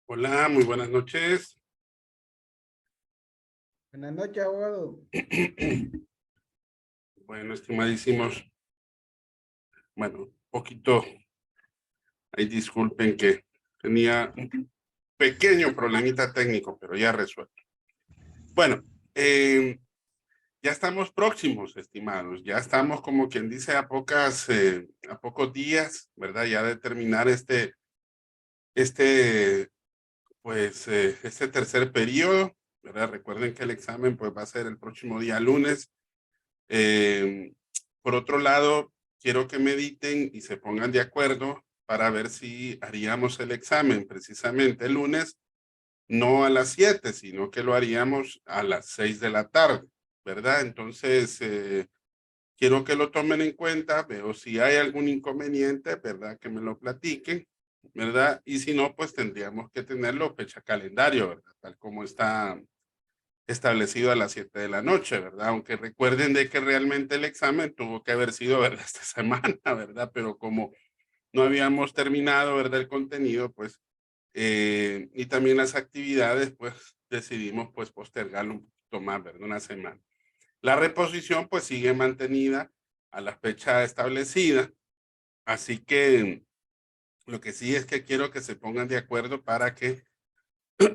Hola, muy buenas noches. Buenas noches, abogado. Bueno, estimadísimos, bueno, poquito, ahí disculpen que tenía un pequeño problemita técnico, pero ya resuelto. Bueno, ya estamos próximos, estimados, ya estamos como quien dice a pocos días, ¿verdad? Ya de terminar este, este tercer periodo, ¿verdad? Recuerden que el examen pues va a ser el próximo día lunes. Eh, por otro lado, quiero que mediten y se pongan de acuerdo para ver si haríamos el examen precisamente el lunes, no a las 7, sino que lo haríamos a las 6 de la tarde, ¿verdad? Entonces, quiero que lo tomen en cuenta, veo si hay algún inconveniente, ¿verdad? Que me lo platiquen, ¿verdad? Y si no, pues tendríamos que tenerlo fecha calendario, ¿verdad? Tal como está establecido a las 7 de la noche, ¿verdad? Aunque recuerden de que realmente el examen tuvo que haber sido, ¿verdad? Esta semana, ¿verdad? Pero como no habíamos terminado, ¿verdad? El contenido, pues, y también las actividades, pues, decidimos, pues, postergarlo un poquito más, ¿verdad? Una semana. La reposición, pues, sigue mantenida a la fecha establecida, así que lo que sí es que quiero que se pongan de acuerdo para que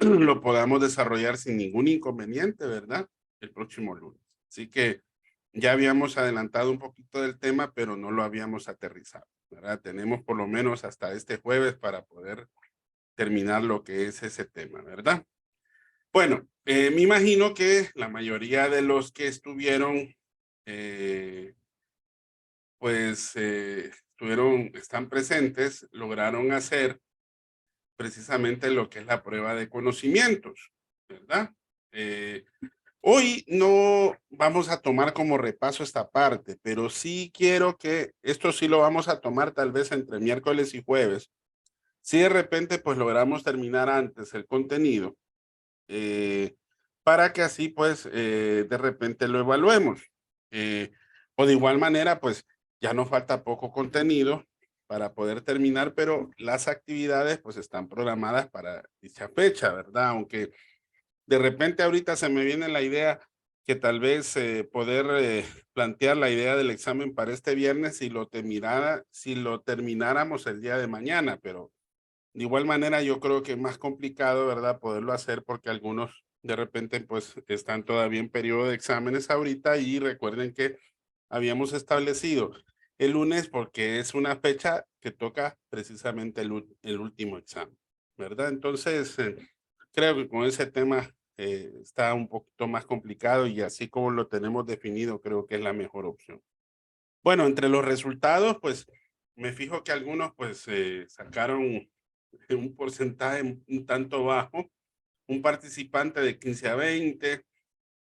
lo podamos desarrollar sin ningún inconveniente, ¿verdad? El próximo lunes. Así que ya habíamos adelantado un poquito del tema, pero no lo habíamos aterrizado, ¿verdad? Tenemos por lo menos hasta este jueves para poder terminar lo que es ese tema, ¿verdad? Bueno, me imagino que la mayoría de los que estuvieron, eh, están presentes, lograron hacer precisamente lo que es la prueba de conocimientos, ¿verdad? Eh, Hoy no vamos a tomar como repaso esta parte, pero sí quiero que esto sí lo vamos a tomar tal vez entre miércoles y jueves. Si de repente pues logramos terminar antes el contenido, eh, para que así pues de repente lo evaluemos. Eh, o de igual manera pues ya nos falta poco contenido para poder terminar, pero las actividades pues están programadas para dicha fecha, ¿verdad? Aunque de repente ahorita se me viene la idea que tal vez poder plantear la idea del examen para este viernes si lo termináramos el día de mañana, pero de igual manera yo creo que es más complicado, ¿verdad? Poderlo hacer porque algunos de repente pues están todavía en periodo de exámenes ahorita y recuerden que habíamos establecido el lunes porque es una fecha que toca precisamente el último examen, ¿verdad? Entonces, creo que con ese tema está un poquito más complicado y así como lo tenemos definido, creo que es la mejor opción. Bueno, entre los resultados, pues me fijo que algunos pues sacaron un porcentaje un tanto bajo, un participante de 15 a 20,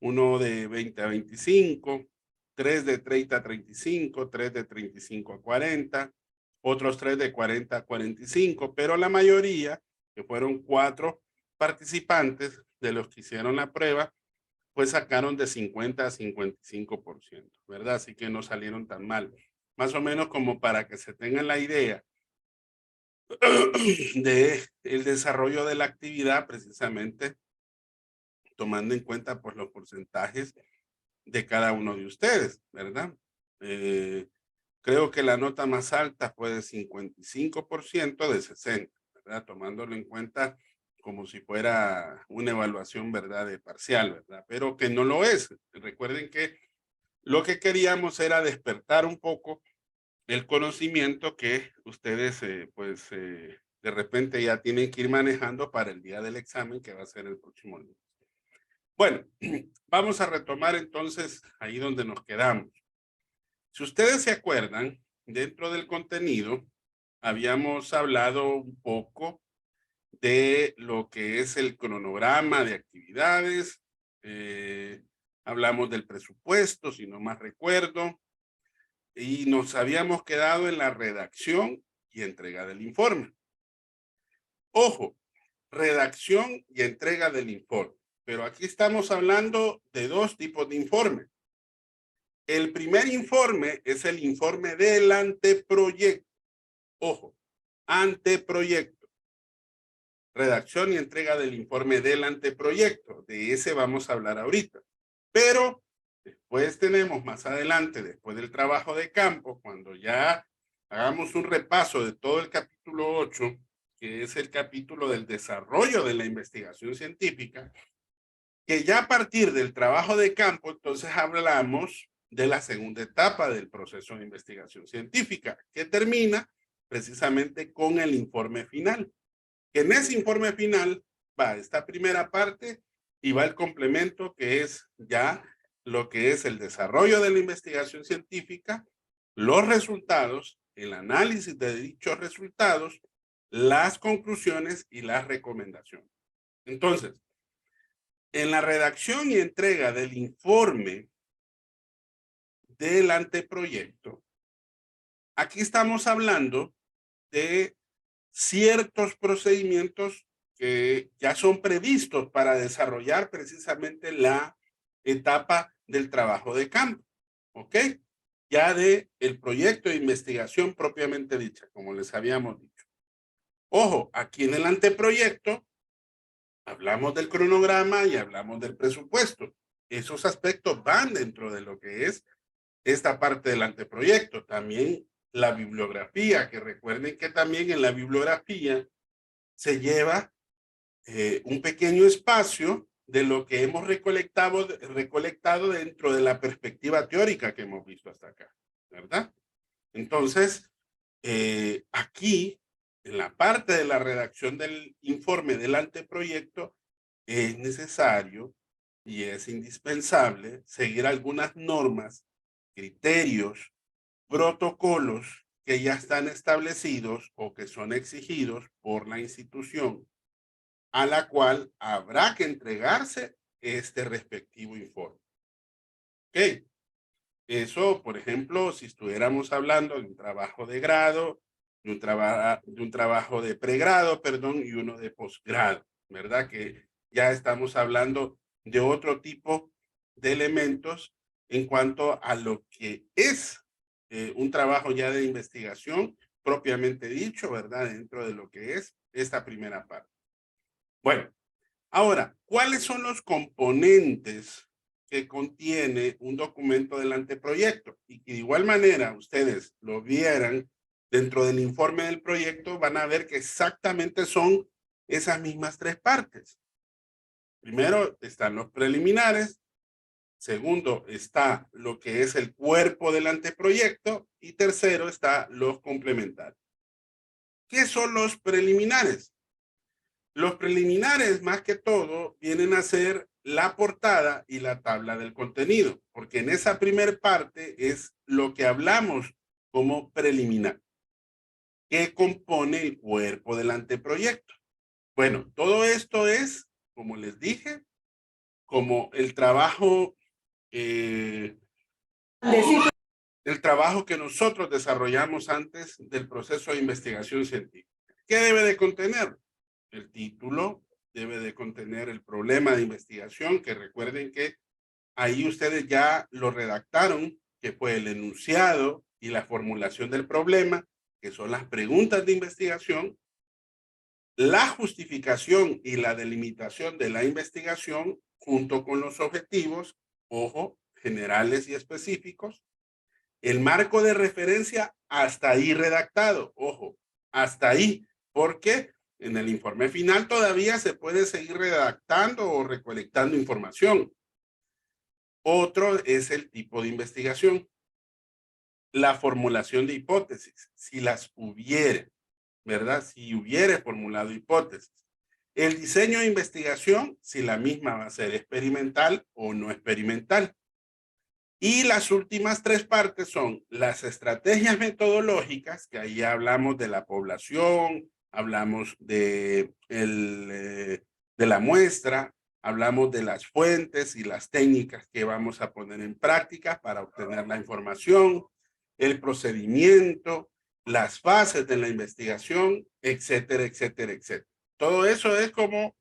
uno de 20 a 25, tres de 30 a 35, tres de 35 a 40, otros tres de 40 a 45, pero la mayoría, que fueron cuatro participantes de los que hicieron la prueba, pues sacaron de 50 a 55%, ¿verdad? Así que no salieron tan mal. Más o menos como para que se tengan la idea de el desarrollo de la actividad, precisamente tomando en cuenta pues los porcentajes de cada uno de ustedes, ¿verdad? Eh, Creo que la nota más alta fue de 55% de 60, ¿verdad? Tomándolo en cuenta como si fuera una evaluación, ¿verdad? De parcial, ¿verdad? Pero que no lo es. Recuerden que lo que queríamos era despertar un poco el conocimiento que ustedes, de repente ya tienen que ir manejando para el día del examen que va a ser el próximo lunes. Bueno, vamos a retomar entonces ahí donde nos quedamos. Si ustedes se acuerdan, dentro del contenido habíamos hablado un poco de lo que es el cronograma de actividades, eh, hablamos del presupuesto, si no más recuerdo, y nos habíamos quedado en la redacción y entrega del informe. Ojo, redacción y entrega del informe, pero aquí estamos hablando de dos tipos de informe. El primer informe es el informe del anteproyecto. Ojo, anteproyecto. redacción y entrega del informe del anteproyecto. De ese vamos a hablar ahorita. Pero después tenemos más adelante, después del trabajo de campo, cuando ya hagamos un repaso de todo el capítulo 8, que es el capítulo del desarrollo de la investigación científica, que ya a partir del trabajo de campo, entonces hablamos de la segunda etapa del proceso de investigación científica, que termina precisamente con el informe final. Que en ese informe final va esta primera parte y va el complemento, que es ya lo que es el desarrollo de la investigación científica, los resultados, el análisis de dichos resultados, las conclusiones y las recomendaciones. Entonces, en la redacción y entrega del informe del anteproyecto, aquí estamos hablando de ciertos procedimientos que ya son previstos para desarrollar precisamente la etapa del trabajo de campo, ¿ok? Ya de el proyecto de investigación propiamente dicha, como les habíamos dicho. Ojo, aquí en el anteproyecto hablamos del cronograma y hablamos del presupuesto. Esos aspectos van dentro de lo que es esta parte del anteproyecto. También la bibliografía, que recuerden que también en la bibliografía se lleva un pequeño espacio de lo que hemos recolectado dentro de la perspectiva teórica que hemos visto hasta acá, ¿verdad? Entonces, aquí, en la parte de la redacción del informe del anteproyecto, es necesario y es indispensable seguir algunas normas, criterios, protocolos que ya están establecidos o que son exigidos por la institución a la cual habrá que entregarse este respectivo informe. Ok, eso, por ejemplo, si estuviéramos hablando de un trabajo de grado, de un trabajo de pregrado, perdón, y uno de posgrado, ¿verdad? Que ya estamos hablando de otro tipo de elementos en cuanto a lo que es un trabajo ya de investigación propiamente dicho, ¿verdad? Dentro de lo que es esta primera parte. Bueno, ahora, ¿cuáles son los componentes que contiene un documento del anteproyecto? Y que de igual manera ustedes lo vieran dentro del informe del proyecto, van a ver que exactamente son esas mismas tres partes. Primero están los preliminares, segundo está lo que es el cuerpo del anteproyecto y tercero está los complementarios. ¿Qué son los preliminares? Los preliminares, más que todo, vienen a ser la portada y la tabla del contenido, porque en esa primer parte es lo que hablamos como preliminar, que compone el cuerpo del anteproyecto. Bueno, todo esto es, como les dije, como el trabajo que nosotros desarrollamos antes del proceso de investigación científica. ¿Qué debe de contener? El título, debe de contener el problema de investigación, que recuerden que ahí ustedes ya lo redactaron, que fue el enunciado y la formulación del problema, que son las preguntas de investigación, la justificación y la delimitación de la investigación, junto con los objetivos, ojo, generales y específicos, el marco de referencia hasta ahí redactado, ojo, hasta ahí, porque en el informe final todavía se puede seguir redactando o recolectando información. Otro es el tipo de investigación, la formulación de hipótesis, si las hubiere, ¿verdad? Si hubiere formulado hipótesis. El diseño de investigación, si la misma va a ser experimental o no experimental. Y las últimas tres partes son las estrategias metodológicas, que ahí hablamos de la población, hablamos de la muestra, hablamos de las fuentes y las técnicas que vamos a poner en práctica para obtener la información, el procedimiento, las fases de la investigación, etcétera, etcétera, etcétera. Todo eso es como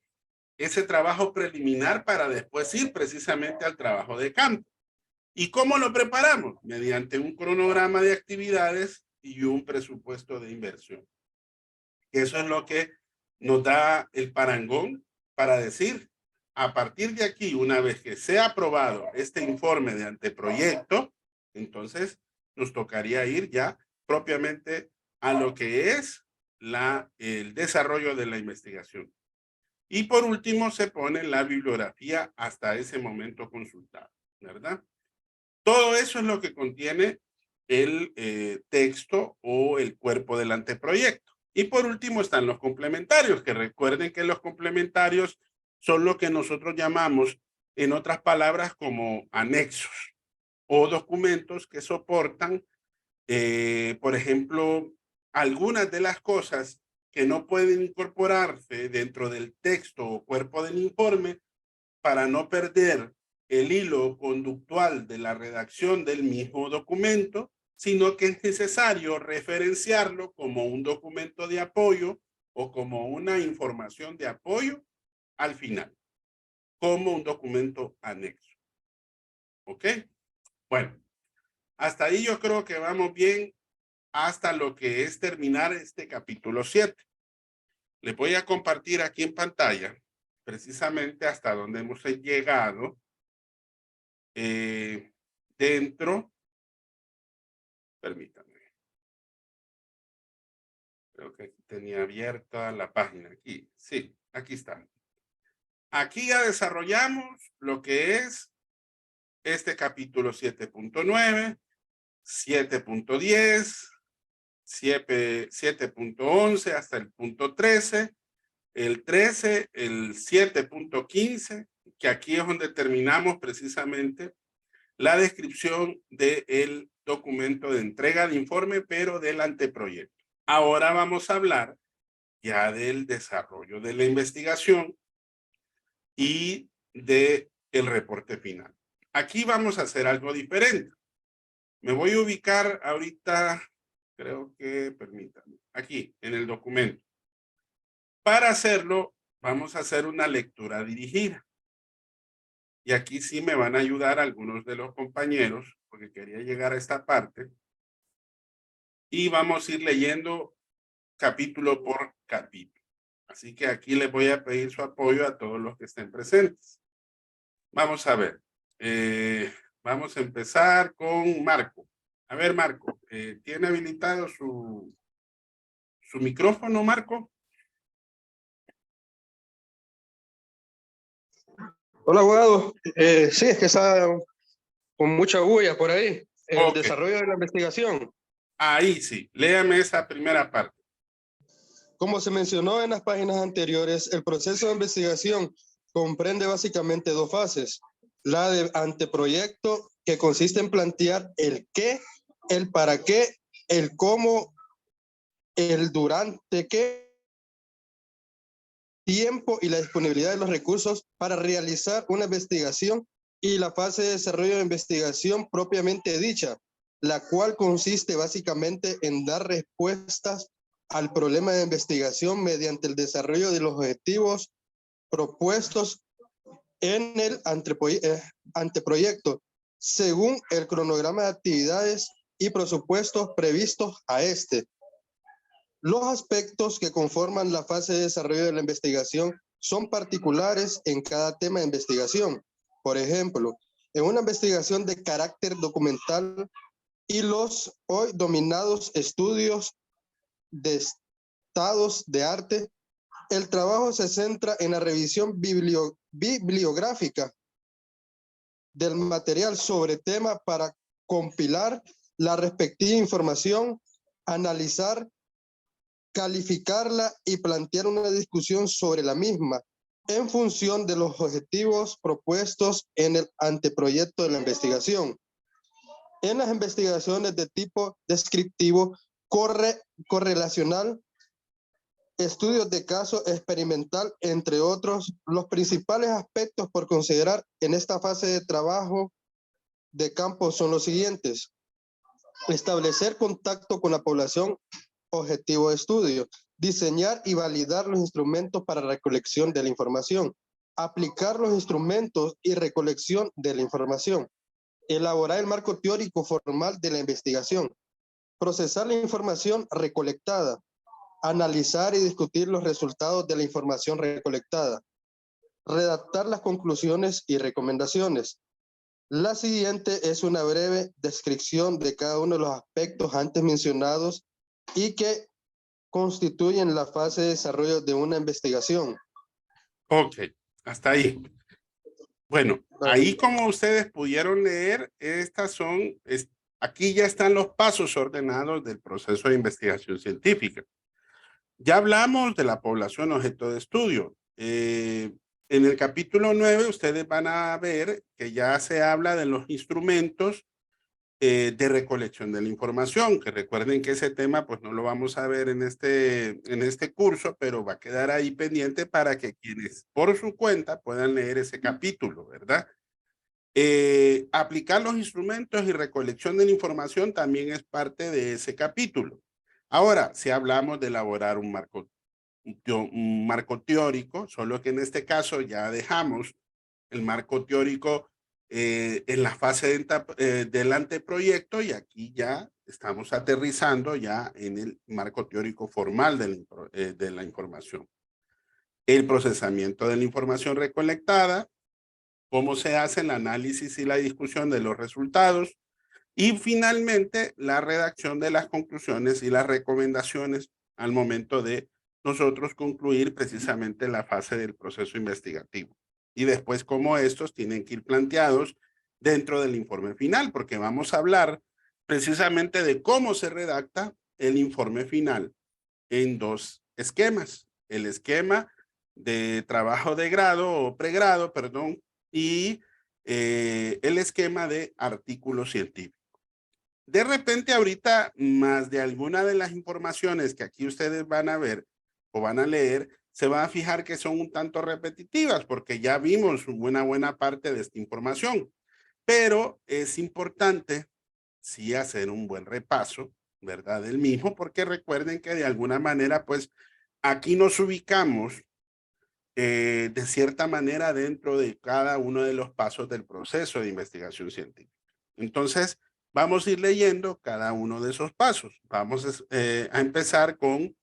ese trabajo preliminar para después ir precisamente al trabajo de campo. ¿Y cómo lo preparamos? Mediante un cronograma de actividades y un presupuesto de inversión. Eso es lo que nos da el parangón para decir, a partir de aquí, una vez que sea aprobado este informe de anteproyecto, entonces nos tocaría ir ya propiamente a lo que es el desarrollo de la investigación. Y por último se pone la bibliografía hasta ese momento consultada, ¿verdad? Todo eso es lo que contiene el texto o el cuerpo del anteproyecto. Y por último están los complementarios, que recuerden que los complementarios son lo que nosotros llamamos, en otras palabras, como anexos o documentos que soportan, por ejemplo, algunas de las cosas que no pueden incorporarse dentro del texto o cuerpo del informe para no perder el hilo conductual de la redacción del mismo documento, sino que es necesario referenciarlo como un documento de apoyo o como una información de apoyo al final, como un documento anexo. ¿Ok? Bueno, hasta ahí yo creo que vamos bien hasta lo que es terminar este capítulo 7. Les voy a compartir aquí en pantalla precisamente hasta donde hemos llegado dentro, permítanme, creo que tenía abierta la página aquí, sí, aquí está. Aquí ya desarrollamos lo que es este capítulo 7.9, 7.10, 7.11 hasta el punto 13, el 13, el 7.15, que aquí es donde terminamos precisamente la descripción del documento de entrega de informe, pero del anteproyecto. Ahora vamos a hablar ya del desarrollo de la investigación y del reporte final. Aquí vamos a hacer algo diferente. Me voy a ubicar ahorita, creo que, permítanme, aquí en el documento. Para hacerlo, vamos a hacer una lectura dirigida. Y aquí sí me van a ayudar algunos de los compañeros, porque quería llegar a esta parte. Y vamos a ir leyendo capítulo por capítulo. Así que aquí les voy a pedir su apoyo a todos los que estén presentes. Vamos a ver. Vamos a empezar con Marco. A ver, Marco, ¿tiene habilitado su micrófono, Marco? Hola, abogado. Sí, es que está con mucha bulla por ahí. El Ok, desarrollo de la investigación. ahí sí. Léame esa primera parte. Como se mencionó en las páginas anteriores, el proceso de investigación comprende básicamente dos fases. La de anteproyecto, que consiste en plantear el qué, el para qué, el cómo, el durante qué, tiempo y la disponibilidad de los recursos para realizar una investigación, y la fase de desarrollo de investigación propiamente dicha, la cual consiste básicamente en dar respuestas al problema de investigación mediante el desarrollo de los objetivos propuestos en el anteproyecto, según el cronograma de actividades y presupuestos previstos a este. Los aspectos que conforman la fase de desarrollo de la investigación son particulares en cada tema de investigación. Por ejemplo, en una investigación de carácter documental y los hoy dominados estudios de estados de arte, el trabajo se centra en la revisión bibliográfica del material sobre tema para compilar la respectiva información, analizar, calificarla y plantear una discusión sobre la misma en función de los objetivos propuestos en el anteproyecto de la investigación. En las investigaciones de tipo descriptivo, correlacional, estudios de caso experimental, entre otros, los principales aspectos por considerar en esta fase de trabajo de campo son los siguientes: establecer contacto con la población objetivo de estudio, diseñar y validar los instrumentos para recolección de la información, aplicar los instrumentos y recolección de la información, elaborar el marco teórico formal de la investigación, procesar la información recolectada, analizar y discutir los resultados de la información recolectada, redactar las conclusiones y recomendaciones. La siguiente es una breve descripción de cada uno de los aspectos antes mencionados y que constituyen la fase de desarrollo de una investigación. Ok, hasta ahí. Bueno, ahí como ustedes pudieron leer, aquí ya están los pasos ordenados del proceso de investigación científica. Ya hablamos de la población objeto de estudio. En el capítulo 9 ustedes van a ver que ya se habla de los instrumentos de recolección de la información, que recuerden que ese tema pues no lo vamos a ver en este curso, pero va a quedar ahí pendiente para que quienes por su cuenta puedan leer ese capítulo, ¿verdad? Aplicar los instrumentos y recolección de la información también es parte de ese capítulo. Ahora, si hablamos de elaborar un marco teórico, solo que en este caso ya dejamos el marco teórico en la fase del anteproyecto y aquí ya estamos aterrizando ya en el marco teórico formal de la información. El procesamiento de la información recolectada, cómo se hace el análisis y la discusión de los resultados y finalmente la redacción de las conclusiones y las recomendaciones al momento de nosotros concluir precisamente la fase del proceso investigativo. Y después cómo estos tienen que ir planteados dentro del informe final, porque vamos a hablar precisamente de cómo se redacta el informe final en dos esquemas. El esquema de trabajo de grado o pregrado, perdón, y el esquema de artículo científico. De repente ahorita más de alguna de las informaciones que aquí ustedes van a ver o van a leer, se van a fijar que son un tanto repetitivas porque ya vimos una buena parte de esta información. Pero es importante sí hacer un buen repaso, ¿verdad? Del mismo, porque recuerden que de alguna manera, pues aquí nos ubicamos de cierta manera dentro de cada uno de los pasos del proceso de investigación científica. Entonces, vamos a ir leyendo cada uno de esos pasos. Vamos a empezar con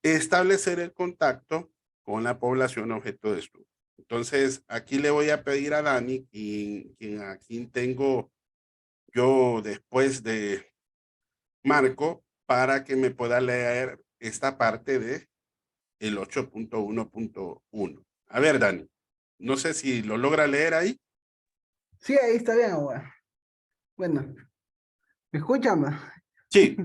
establecer el contacto con la población objeto de estudio. Entonces, aquí le voy a pedir a Dani, quien aquí tengo yo después de Marco, para que me pueda leer esta parte de el 8.1.1. A ver, Dani, no sé si lo logra leer ahí. Sí, ahí está bien, ahora. Bueno, ¿me escuchan? Sí.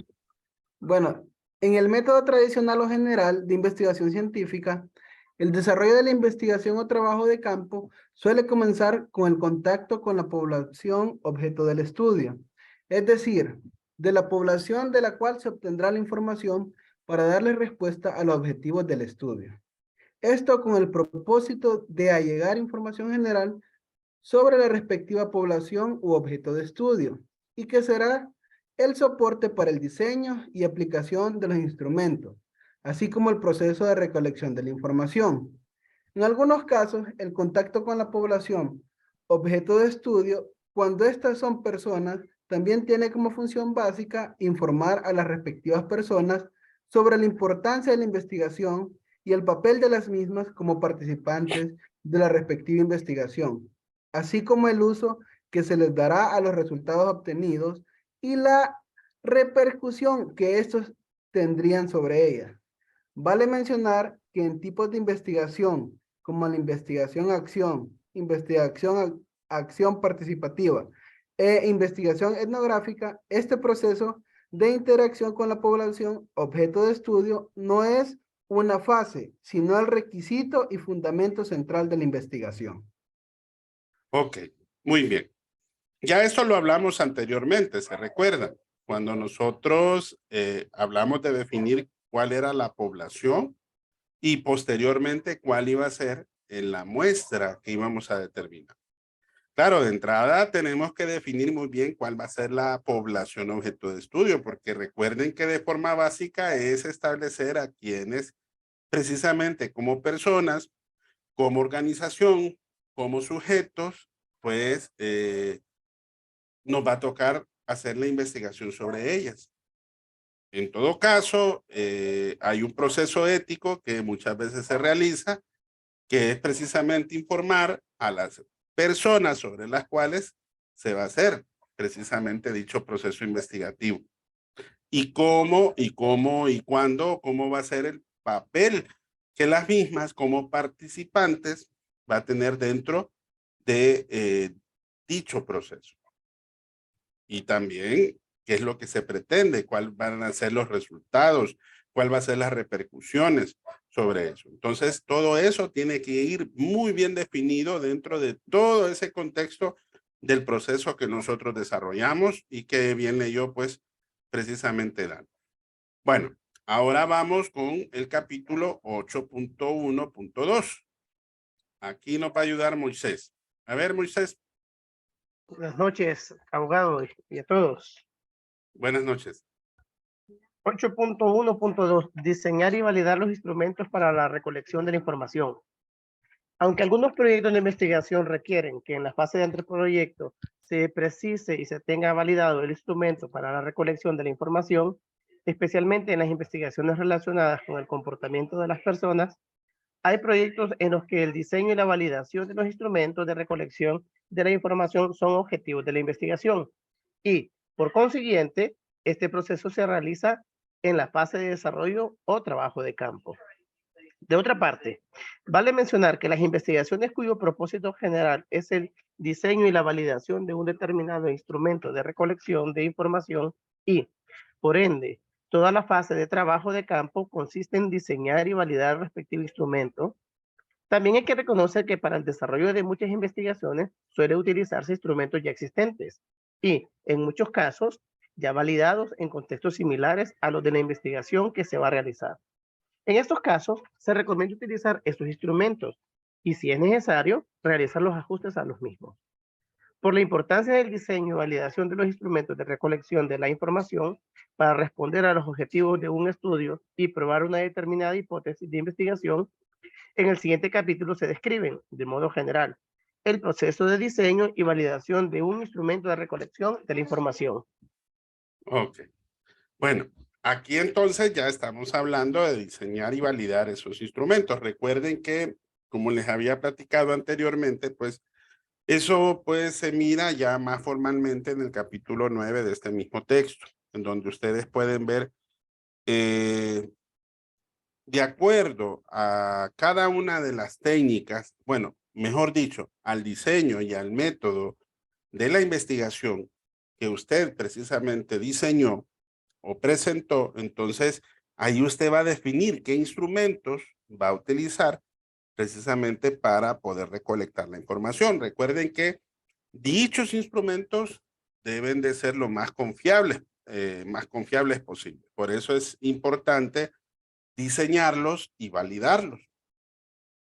Bueno, en el método tradicional o general de investigación científica, el desarrollo de la investigación o trabajo de campo suele comenzar con el contacto con la población objeto del estudio, es decir, de la población de la cual se obtendrá la información para darle respuesta a los objetivos del estudio. Esto con el propósito de allegar información general sobre la respectiva población u objeto de estudio y que será el soporte para el diseño y aplicación de los instrumentos, así como el proceso de recolección de la información. En algunos casos, el contacto con la población objeto de estudio, cuando estas son personas, también tiene como función básica informar a las respectivas personas sobre la importancia de la investigación y el papel de las mismas como participantes de la respectiva investigación, así como el uso que se les dará a los resultados obtenidos y la repercusión que estos tendrían sobre ellas. Vale mencionar que en tipos de investigación, como la investigación-acción, investigación-acción participativa e investigación etnográfica, este proceso de interacción con la población objeto de estudio no es una fase, sino el requisito y fundamento central de la investigación. Ok, muy bien. Ya esto lo hablamos anteriormente, ¿se recuerdan? Cuando nosotros hablamos de definir cuál era la población y posteriormente cuál iba a ser la muestra que íbamos a determinar. Claro, de entrada tenemos que definir muy bien cuál va a ser la población objeto de estudio, porque recuerden que de forma básica es establecer a quienes precisamente como personas, como organización, como sujetos, pues nos va a tocar hacer la investigación sobre ellas. En todo caso, hay un proceso ético que muchas veces se realiza, que es precisamente informar a las personas sobre las cuales se va a hacer precisamente dicho proceso investigativo. Y cuándo va a ser el papel que las mismas como participantes va a tener dentro de dicho proceso. Y también qué es lo que se pretende, cuáles van a ser los resultados, cuál va a ser las repercusiones sobre eso. Entonces, todo eso tiene que ir muy bien definido dentro de todo ese contexto del proceso que nosotros desarrollamos y que bien leyó, pues, precisamente Dan. Bueno, ahora vamos con el capítulo 8.1.2. Aquí nos va a ayudar Moisés. A ver, Moisés. Buenas noches, abogado, y a todos. Buenas noches. 8.1.2. Diseñar y validar los instrumentos para la recolección de la información. Aunque algunos proyectos de investigación requieren que en la fase de anteproyecto se precise y se tenga validado el instrumento para la recolección de la información, especialmente en las investigaciones relacionadas con el comportamiento de las personas, hay proyectos en los que el diseño y la validación de los instrumentos de recolección de la información son objetivos de la investigación y, por consiguiente, este proceso se realiza en la fase de desarrollo o trabajo de campo. De otra parte, vale mencionar que las investigaciones cuyo propósito general es el diseño y la validación de un determinado instrumento de recolección de información y, por ende, toda la fase de trabajo de campo consiste en diseñar y validar el respectivo instrumento. También hay que reconocer que para el desarrollo de muchas investigaciones suele utilizarse instrumentos ya existentes y, en muchos casos, ya validados en contextos similares a los de la investigación que se va a realizar. En estos casos, se recomienda utilizar estos instrumentos y, si es necesario, realizar los ajustes a los mismos. Por la importancia del diseño y validación de los instrumentos de recolección de la información para responder a los objetivos de un estudio y probar una determinada hipótesis de investigación, en el siguiente capítulo se describen, de modo general, el proceso de diseño y validación de un instrumento de recolección de la información. Ok. Bueno, aquí entonces ya estamos hablando de diseñar y validar esos instrumentos. Recuerden que, como les había platicado anteriormente, pues eso pues se mira ya más formalmente en el capítulo 9 de este mismo texto, en donde ustedes pueden ver de acuerdo a cada una de las técnicas, bueno, mejor dicho, al diseño y al método de la investigación que usted precisamente diseñó o presentó, entonces ahí usted va a definir qué instrumentos va a utilizar precisamente para poder recolectar la información. Recuerden que dichos instrumentos deben de ser lo más confiables posible. Por eso es importante diseñarlos y validarlos.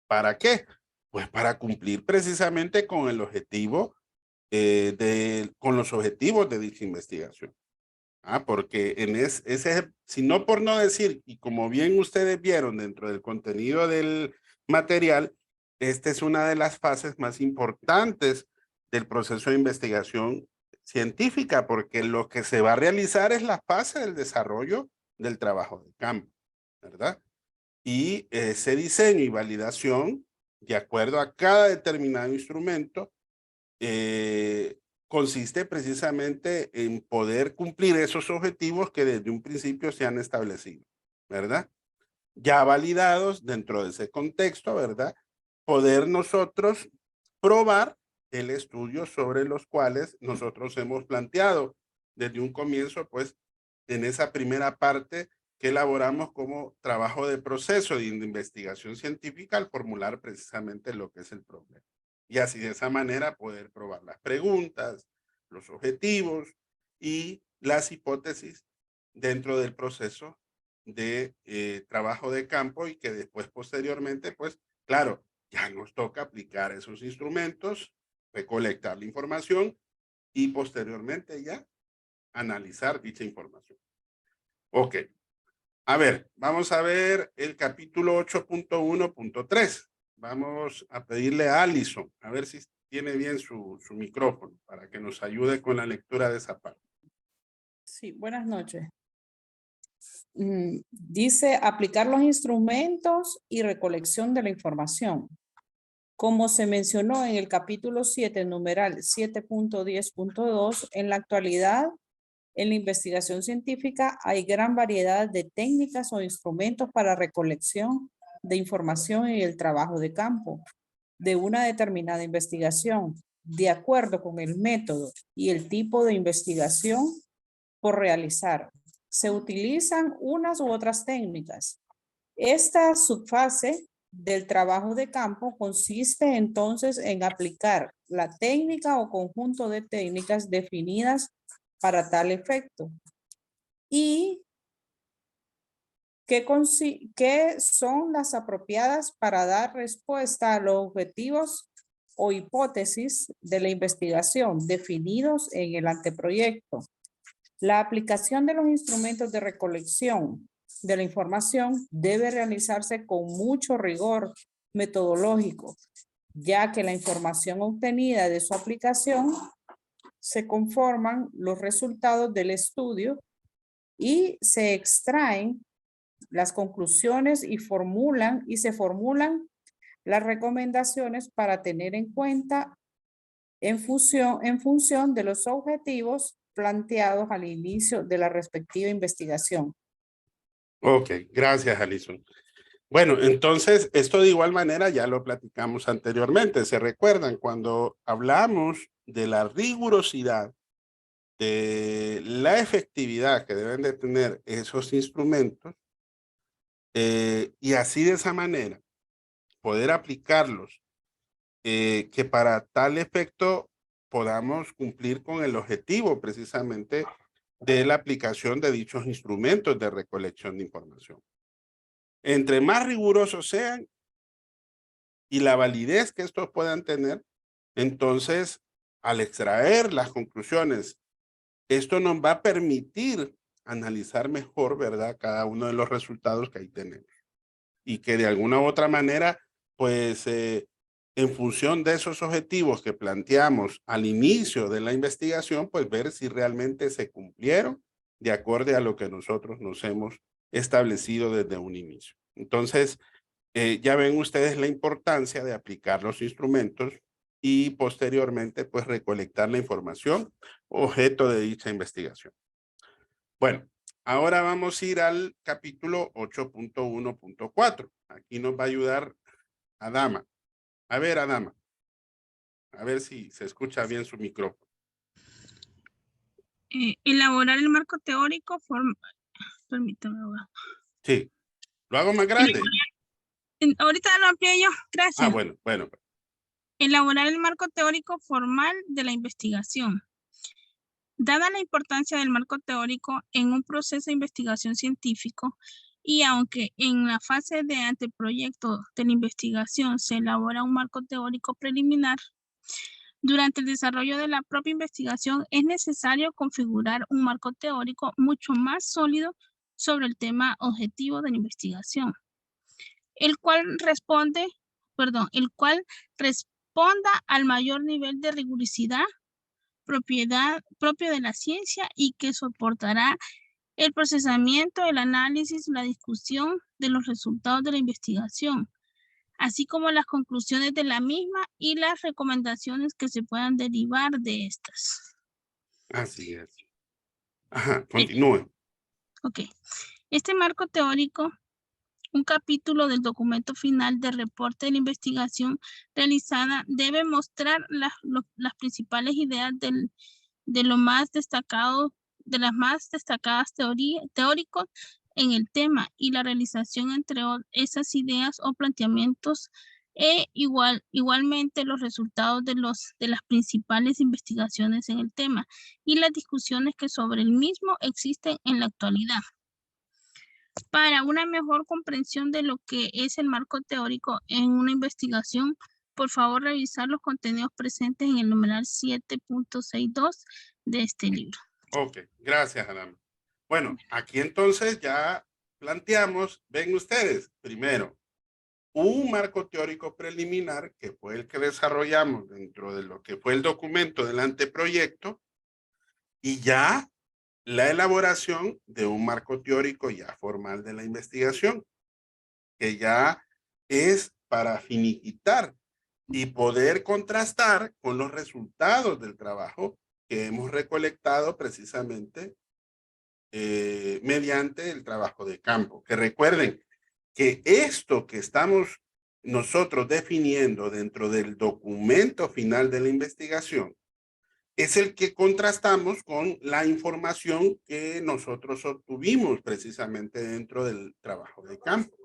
¿Para qué? Pues para cumplir precisamente con el objetivo con los objetivos de dicha investigación. Porque si no por no decir, y como bien ustedes vieron dentro del contenido del material, esta es una de las fases más importantes del proceso de investigación científica, porque lo que se va a realizar es la fase del desarrollo del trabajo de campo, ¿verdad? Y ese diseño y validación, de acuerdo a cada determinado instrumento, consiste precisamente en poder cumplir esos objetivos que desde un principio se han establecido, ¿verdad? Ya validados dentro de ese contexto, ¿verdad? Poder nosotros probar el estudio sobre los cuales nosotros hemos planteado desde un comienzo, pues, en esa primera parte que elaboramos como trabajo de proceso de investigación científica al formular precisamente lo que es el problema. Y así de esa manera poder probar las preguntas, los objetivos y las hipótesis dentro del proceso de trabajo de campo y que después posteriormente, pues claro, ya nos toca aplicar esos instrumentos, recolectar la información y posteriormente ya analizar dicha información. Ok. A ver, vamos a ver el capítulo 8.1.3. Vamos a pedirle a Alison, a ver si tiene bien su micrófono para que nos ayude con la lectura de esa parte. Sí, buenas noches. dice aplicar los instrumentos y recolección de la información. Como se mencionó en el capítulo 7, numeral 7.10.2, en la actualidad, en la investigación científica hay gran variedad de técnicas o instrumentos para recolección de información en el trabajo de campo de una determinada investigación, de acuerdo con el método y el tipo de investigación por realizar. Se utilizan unas u otras técnicas. Esta subfase del trabajo de campo consiste entonces en aplicar la técnica o conjunto de técnicas definidas para tal efecto y que son las apropiadas para dar respuesta a los objetivos o hipótesis de la investigación definidos en el anteproyecto. La aplicación de los instrumentos de recolección de la información debe realizarse con mucho rigor metodológico, ya que la información obtenida de su aplicación se conforman los resultados del estudio y se extraen las conclusiones y se formulan las recomendaciones para tener en cuenta en función de los objetivos planteados al inicio de la respectiva investigación. Ok, gracias, Alison. Bueno, entonces, esto de igual manera ya lo platicamos anteriormente. ¿Se recuerdan cuando hablamos de la rigurosidad, de la efectividad que deben de tener esos instrumentos? Y así de esa manera poder aplicarlos, que para tal efecto podamos cumplir con el objetivo precisamente de la aplicación de dichos instrumentos de recolección de información. Entre más rigurosos sean y la validez que estos puedan tener, entonces al extraer las conclusiones, esto nos va a permitir analizar mejor, ¿verdad?, cada uno de los resultados que ahí tenemos. Y que de alguna u otra manera, pues en función de esos objetivos que planteamos al inicio de la investigación, pues ver si realmente se cumplieron de acuerdo a lo que nosotros nos hemos establecido desde un inicio. Entonces, ya ven ustedes la importancia de aplicar los instrumentos y posteriormente, pues recolectar la información objeto de dicha investigación. Bueno, ahora vamos a ir al capítulo 8.1.4. Aquí nos va a ayudar Adama. A ver, Adama. A ver si se escucha bien su micrófono. Elaborar el marco teórico. Permítame. Sí. ¿Lo hago más grande? Ahorita lo amplié yo. Gracias. Ah, bueno. Elaborar el marco teórico formal de la investigación. Dada la importancia del marco teórico en un proceso de investigación científico, y aunque en la fase de anteproyecto de la investigación se elabora un marco teórico preliminar, durante el desarrollo de la propia investigación es necesario configurar un marco teórico mucho más sólido sobre el tema objetivo de la investigación, el cual responda al mayor nivel de rigurosidad propio de la ciencia y que soportará el procesamiento, el análisis, la discusión de los resultados de la investigación, así como las conclusiones de la misma y las recomendaciones que se puedan derivar de estas. Así es. Ajá, continúe. Ok. Este marco teórico, un capítulo del documento final del reporte de la investigación realizada, debe mostrar las principales ideas de las más destacadas teóricos en el tema y la realización entre esas ideas o planteamientos igualmente los resultados de las principales investigaciones en el tema y las discusiones que sobre el mismo existen en la actualidad. Para una mejor comprensión de lo que es el marco teórico en una investigación, por favor revisar los contenidos presentes en el numeral 7.62 de este libro. Ok, gracias, Adama. Bueno, aquí entonces ya planteamos, ven ustedes, primero, un marco teórico preliminar, que fue el que desarrollamos dentro de lo que fue el documento del anteproyecto, y ya la elaboración de un marco teórico ya formal de la investigación, que ya es para finiquitar y poder contrastar con los resultados del trabajo que hemos recolectado precisamente mediante el trabajo de campo. Que recuerden que esto que estamos nosotros definiendo dentro del documento final de la investigación es el que contrastamos con la información que nosotros obtuvimos precisamente dentro del trabajo de campo.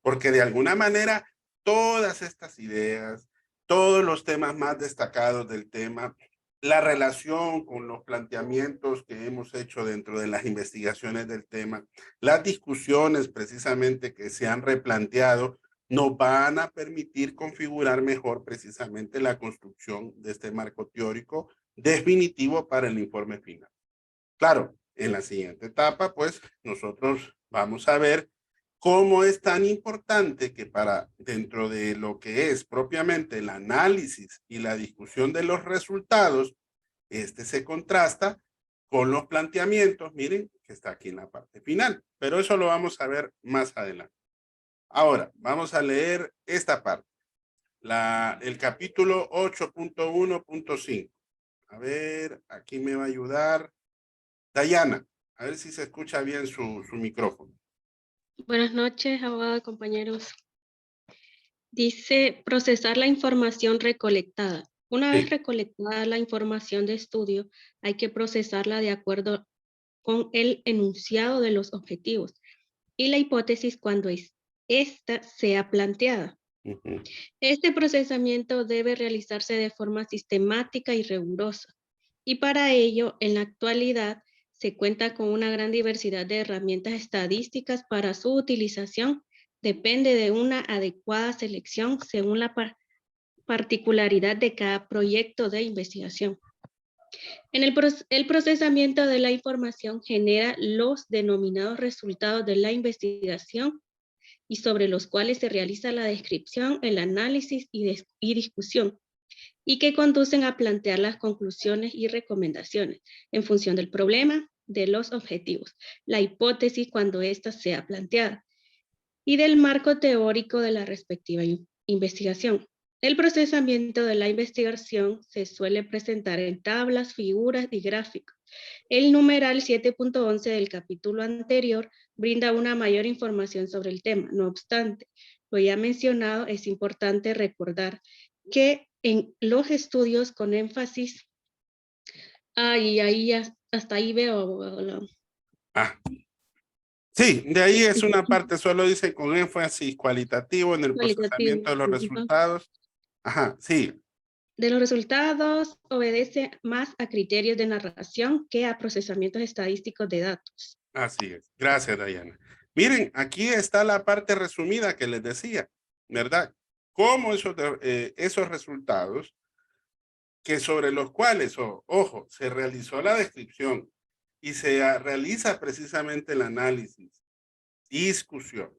Porque de alguna manera todas estas ideas, todos los temas más destacados del tema, la relación con los planteamientos que hemos hecho dentro de las investigaciones del tema, las discusiones precisamente que se han replanteado, nos van a permitir configurar mejor precisamente la construcción de este marco teórico definitivo para el informe final. Claro, en la siguiente etapa, pues, nosotros vamos a ver cómo es tan importante que para dentro de lo que es propiamente el análisis y la discusión de los resultados, se contrasta con los planteamientos, miren, que está aquí en la parte final, pero eso lo vamos a ver más adelante. Ahora, vamos a leer esta parte, el capítulo 8.1.5. A ver, aquí me va a ayudar Dayana, a ver si se escucha bien su micrófono. Buenas noches, abogado, compañeros. Dice procesar la información recolectada. Una vez recolectada la información de estudio, hay que procesarla de acuerdo con el enunciado de los objetivos y la hipótesis cuando esta sea planteada. Este procesamiento debe realizarse de forma sistemática y rigurosa. Y para ello, en la actualidad, se cuenta con una gran diversidad de herramientas estadísticas para su utilización. Depende de una adecuada selección según la particularidad de cada proyecto de investigación. El procesamiento de la información genera los denominados resultados de la investigación y sobre los cuales se realiza la descripción, el análisis y discusión, y que conducen a plantear las conclusiones y recomendaciones en función del problema, de los objetivos, la hipótesis cuando ésta sea planteada, y del marco teórico de la respectiva investigación. El procesamiento de la investigación se suele presentar en tablas, figuras y gráficos. El numeral 7.11 del capítulo anterior brinda una mayor información sobre el tema. No obstante, lo ya mencionado, es importante recordar que en los estudios con énfasis, hasta ahí veo. Sí, de ahí es una parte, solo dice con énfasis cualitativo en el procesamiento de los resultados. Ajá, sí. De los resultados obedece más a criterios de narración que a procesamientos estadísticos de datos. Así es. Gracias, Dayana. Miren, aquí está la parte resumida que les decía, ¿verdad? Cómo esos resultados que sobre los cuales, ojo, se realizó la descripción y se realiza precisamente el análisis y discusión,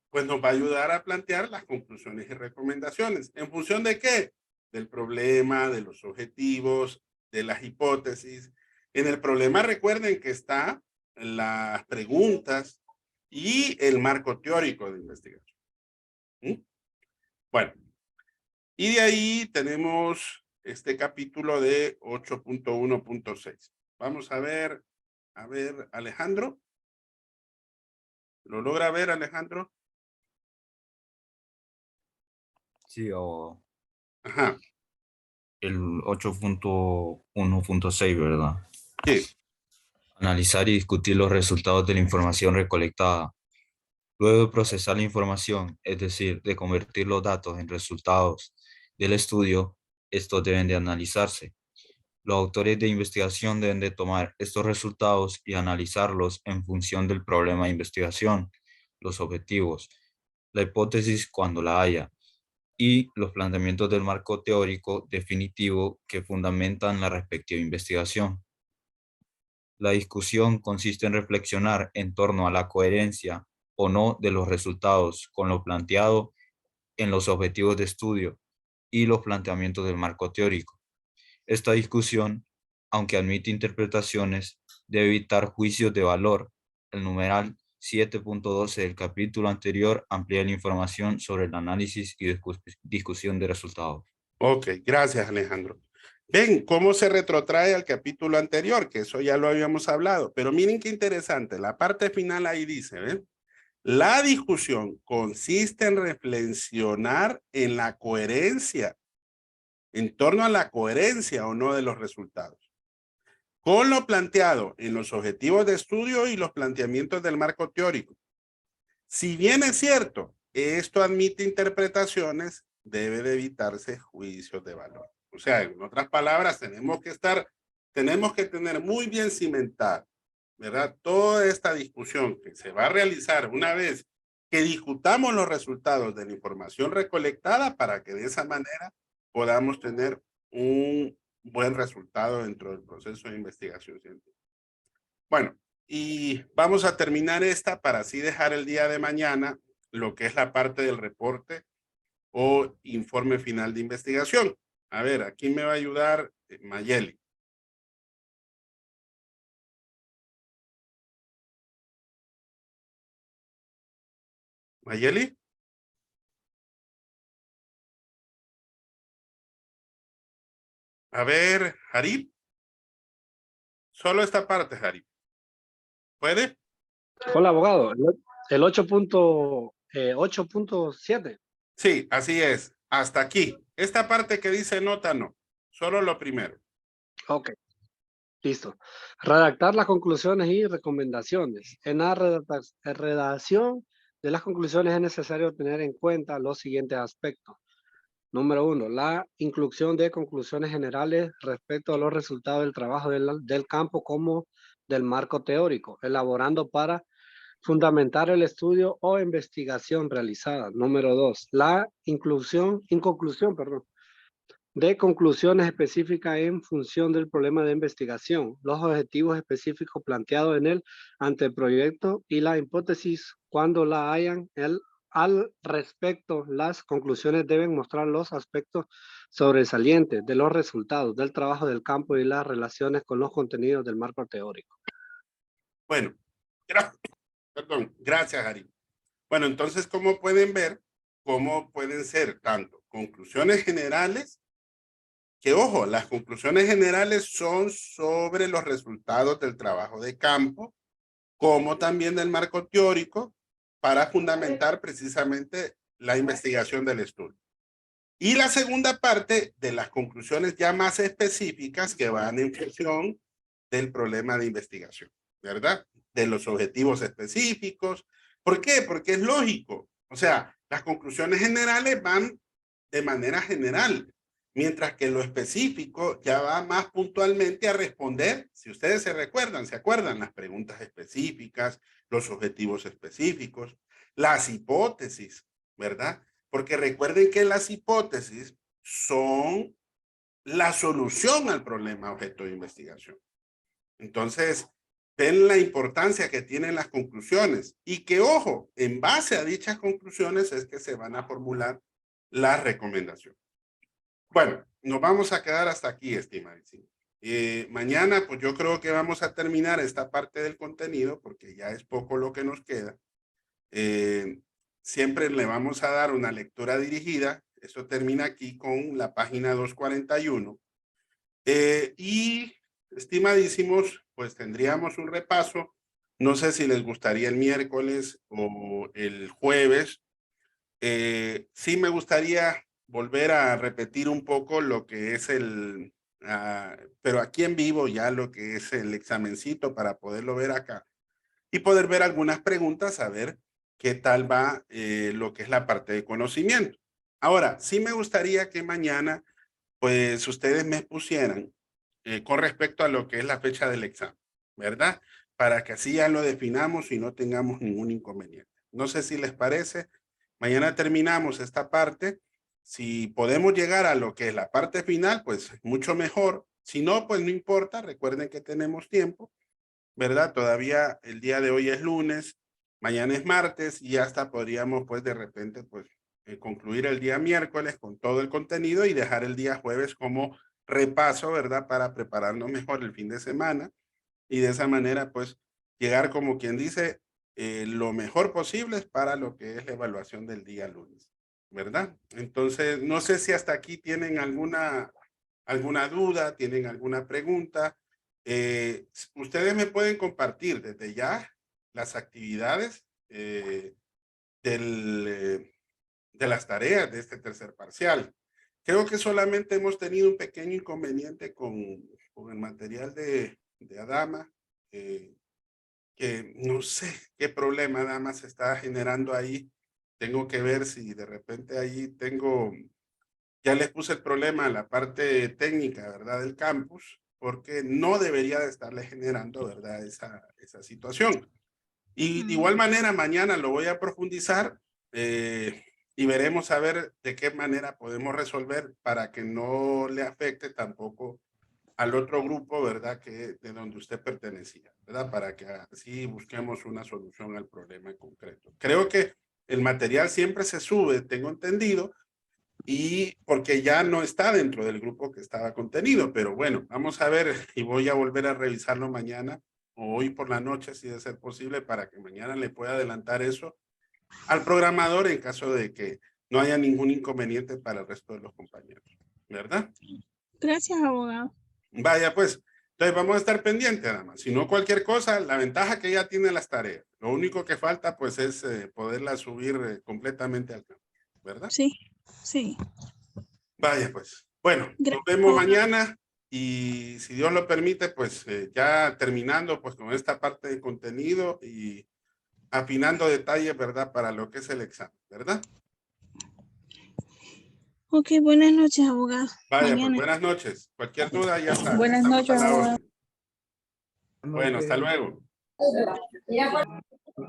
pues nos va a ayudar a plantear las conclusiones y recomendaciones. ¿En función de qué? Del problema, de los objetivos, de las hipótesis. En el problema recuerden que está las preguntas y el marco teórico de investigación. ¿Mm? Bueno, y de ahí tenemos este capítulo de 8.1.6. Vamos a ver, Alejandro. ¿Lo logra ver, Alejandro? Sí, o Ajá. el 8.1.6, ¿verdad? Sí. Analizar y discutir los resultados de la información recolectada. Luego de procesar la información, es decir, de convertir los datos en resultados del estudio, estos deben de analizarse. Los autores de investigación deben de tomar estos resultados y analizarlos en función del problema de investigación, los objetivos, la hipótesis cuando la haya, y los planteamientos del marco teórico definitivo que fundamentan la respectiva investigación. La discusión consiste en reflexionar en torno a la coherencia o no de los resultados con lo planteado en los objetivos de estudio y los planteamientos del marco teórico. Esta discusión, aunque admite interpretaciones, debe evitar juicios de valor. El numeral 7.12 del capítulo anterior amplía la información sobre el análisis y discusión de resultados. Ok, gracias Alejandro. Ven cómo se retrotrae al capítulo anterior, que eso ya lo habíamos hablado, pero miren qué interesante, la parte final ahí dice, ¿ven? La discusión consiste en reflexionar en la coherencia, en torno a la coherencia o no de los resultados, con lo planteado en los objetivos de estudio y los planteamientos del marco teórico. Si bien es cierto, esto admite interpretaciones, debe de evitarse juicios de valor. O sea, en otras palabras, tenemos que tener muy bien cimentada, ¿verdad? Toda esta discusión que se va a realizar una vez que discutamos los resultados de la información recolectada para que de esa manera podamos tener un buen resultado dentro del proceso de investigación científica. Bueno, y vamos a terminar esta para así dejar el día de mañana lo que es la parte del reporte o informe final de investigación. A ver, aquí me va a ayudar Mayeli. Mayeli. A ver, Harib. Solo esta parte, Harib. ¿Puede? Hola, abogado. El 8.7. Sí, así es. Hasta aquí. Esta parte que dice nota no. Solo lo primero. Ok, listo. Redactar las conclusiones y recomendaciones. En la redacción de las conclusiones es necesario tener en cuenta los siguientes aspectos. Número 1, la inclusión de conclusiones generales respecto a los resultados del trabajo del campo como del marco teórico, elaborando para fundamentar el estudio o investigación realizada. Número 2, la inconclusión, de conclusiones específicas en función del problema de investigación, los objetivos específicos planteados en el anteproyecto y la hipótesis cuando la hayan. Al respecto, las conclusiones deben mostrar los aspectos sobresalientes de los resultados del trabajo del campo y las relaciones con los contenidos del marco teórico. Bueno, gracias, Harib. Bueno, entonces, como pueden ver, cómo pueden ser tanto conclusiones generales, que ojo, las conclusiones generales son sobre los resultados del trabajo de campo, como también del marco teórico, para fundamentar precisamente la investigación del estudio. Y la segunda parte de las conclusiones ya más específicas que van en función del problema de investigación, ¿verdad? De los objetivos específicos. ¿Por qué? Porque es lógico. O sea, las conclusiones generales van de manera general, mientras que lo específico ya va más puntualmente a responder, si ustedes se acuerdan, las preguntas específicas, los objetivos específicos, las hipótesis, ¿verdad? Porque recuerden que las hipótesis son la solución al problema objeto de investigación. Entonces, ven la importancia que tienen las conclusiones y que, ojo, en base a dichas conclusiones es que se van a formular las recomendaciones. Bueno, nos vamos a quedar hasta aquí, estimadísimos. Mañana, pues yo creo que vamos a terminar esta parte del contenido porque ya es poco lo que nos queda. Siempre le vamos a dar una lectura dirigida. Eso termina aquí con la página 241. Y, estimadísimos, pues tendríamos un repaso. No sé si les gustaría el miércoles o el jueves. Sí me gustaría volver a repetir un poco lo que es pero aquí en vivo ya lo que es el examencito para poderlo ver acá y poder ver algunas preguntas, a ver qué tal va lo que es la parte de conocimiento. Ahora, sí me gustaría que mañana, pues ustedes me pusieran con respecto a lo que es la fecha del examen, ¿verdad? Para que así ya lo definamos y no tengamos ningún inconveniente. No sé si les parece. Mañana terminamos esta parte. Si podemos llegar a lo que es la parte final, pues mucho mejor. Si no, pues no importa. Recuerden que tenemos tiempo, ¿verdad? Todavía el día de hoy es lunes, mañana es martes y hasta podríamos pues de repente pues concluir el día miércoles con todo el contenido y dejar el día jueves como repaso, ¿verdad? Para prepararnos mejor el fin de semana y de esa manera pues llegar como quien dice lo mejor posible para lo que es la evaluación del día lunes, ¿verdad? Entonces no sé si hasta aquí tienen alguna duda, tienen alguna pregunta. Ustedes me pueden compartir desde ya las actividades de las tareas de este tercer parcial. Creo que solamente hemos tenido un pequeño inconveniente con el material de Adama, que no sé qué problema Adama se está generando ahí. Tengo que ver si de repente ahí ya les puse el problema a la parte técnica, ¿verdad? Del campus, porque no debería de estarle generando, ¿verdad? Esa situación. Y de igual manera, mañana lo voy a profundizar y veremos a ver de qué manera podemos resolver para que no le afecte tampoco al otro grupo, ¿verdad? De donde usted pertenecía, ¿verdad? Para que así busquemos una solución al problema en concreto. Creo que el material siempre se sube, tengo entendido, y porque ya no está dentro del grupo que estaba contenido, pero bueno, vamos a ver y voy a volver a revisarlo mañana o hoy por la noche, si de ser posible, para que mañana le pueda adelantar eso al programador en caso de que no haya ningún inconveniente para el resto de los compañeros, ¿verdad? Gracias, abogado. Vaya, pues, entonces vamos a estar pendientes nada más. Si no cualquier cosa, la ventaja que ya tiene las tareas. Lo único que falta, pues, es poderlas subir completamente al campo, ¿verdad? Sí, sí. Vaya, pues. Bueno, nos Gracias, vemos abogado. mañana y si Dios lo permite, pues ya terminando pues con esta parte de contenido y afinando detalles, ¿verdad? Para lo que es el examen, ¿verdad? Ok, buenas noches, abogado. Vaya, Mañana. pues buenas noches. Cualquier duda ya está. Buenas Estamos noches, a la abogado. orden. Bueno, hasta luego.